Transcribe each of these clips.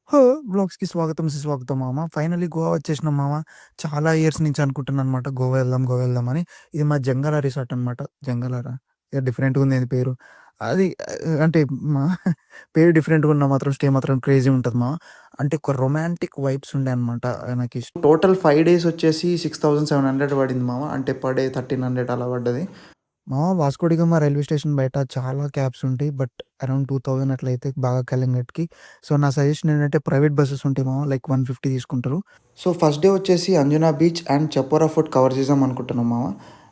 హో! వ్లాగ్స్‌కి స్వాగతం సుస్వాగతం మామ. ఫైనల్లీ గోవా వచ్చేసినాం మామ. చాలా ఇయర్స్ నుంచి అనుకుంటున్నాననమాట గోవా వెళ్దాం, గోవా వెళ్దాం అని. ఇది మా జంగాల రిసార్ట్ అనమాట. జంగాలారా? ఏదో డిఫరెంట్‌గుంది పేరు. అది అంటే మా పేరు డిఫరెంట్‌గా ఉన్నా మాత్రం స్టే మాత్రం క్రేజీ ఉంటది మామ. అంటే ఒక రొమాంటిక్ వైబ్స్ ఉండే అనమాట. టోటల్ 5 డేస్ వచ్చేసి 6,700 పడింది మామ. అంటే పర్ డే 1,300 అలా పడ్డది. వాస్కోడిగామా రైల్వే స్టేషన్ బయట చాలా క్యాబ్స్ ఉంటాయి. బట్ అరౌండ్ 2,000 అట్లయితే బాగా కలింగట్‌కి. సో, నా సజెషన్ ఏంటంటే ప్రైవేట్ బసెస్ ఉంటాయి మామ. లైక్ 150 తీసుకుంటారు. సో, ఫస్ట్ డే వచ్చేసి Anjuna beach and Chapora fort cover చేద్దాం అనుకుంటున్నాం మామ.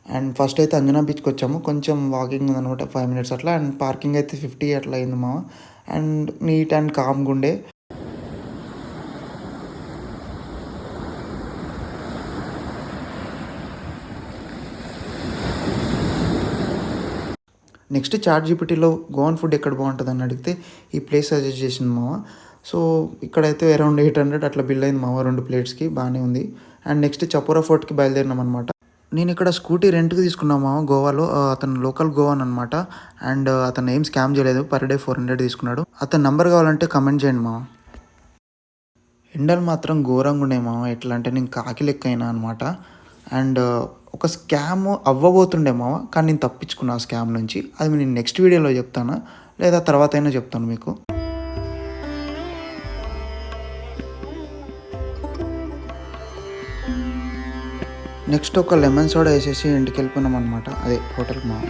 అండ్ ఫస్ట్ అయితే అంజునా బీచ్‌కొచ్చాము. కొంచెం వాకింగ్ ఉందనమాట 5 మినిట్స్ అట్లా. అండ్ పార్కింగ్ అయితే 50 అట్లా అయింది మామ. అండ్ నీట్ అండ్ కామ్‌గుండే. నెక్స్ట్ చాట్‌జీపీటీలో గోవన్ ఫుడ్ ఎక్కడ బావుంటదని అడిగితే ఈ ప్లేస్ సజెస్ట్ చేసింది మామ. సో, ఇక్కడైతే అరౌండ్ 800 అట్లా బిల్ అయింది మామ 2 ప్లేట్స్‌కి బానే ఉంది. అండ్ నెక్స్ట్ చపోరా ఫోర్ట్‌కి బయలుదేరినామనమాట. నేనిక్కడ స్కూటీ రెంట్‌కి తీసుకున్నా మామ గోవాలో. అతను లోకల్ గోవన్ అనమాట. అండ్ అతను ఏం స్కామ్ చేయలేదు. పర్ డే 400 తీసుకున్నాడు. అతని నంబర్ కావాలంటే కమెంట్ చేయండి మామ. ఎండలు మాత్రం ఘోరంగున్నాయి మామ. ఎట్లా అంటే నేను కాకి లెక్క అయినా అనమాట. అండ్ ఒక స్కామ్ అవ్వబోతుండే మామ. కానీ నేను తప్పించుకున్నా ఆ స్కామ్ నుంచి. అది నేను నెక్స్ట్ వీడియోలో చెప్తాను. లేదా తర్వాతైనా చెప్తాను మీకు. నెక్స్ట్ ఒక లెమన్ సోడా ఏసేసి ఇంటికెళ్ళిపోయినామనమాట. అదే హోటల్‌కి మామ.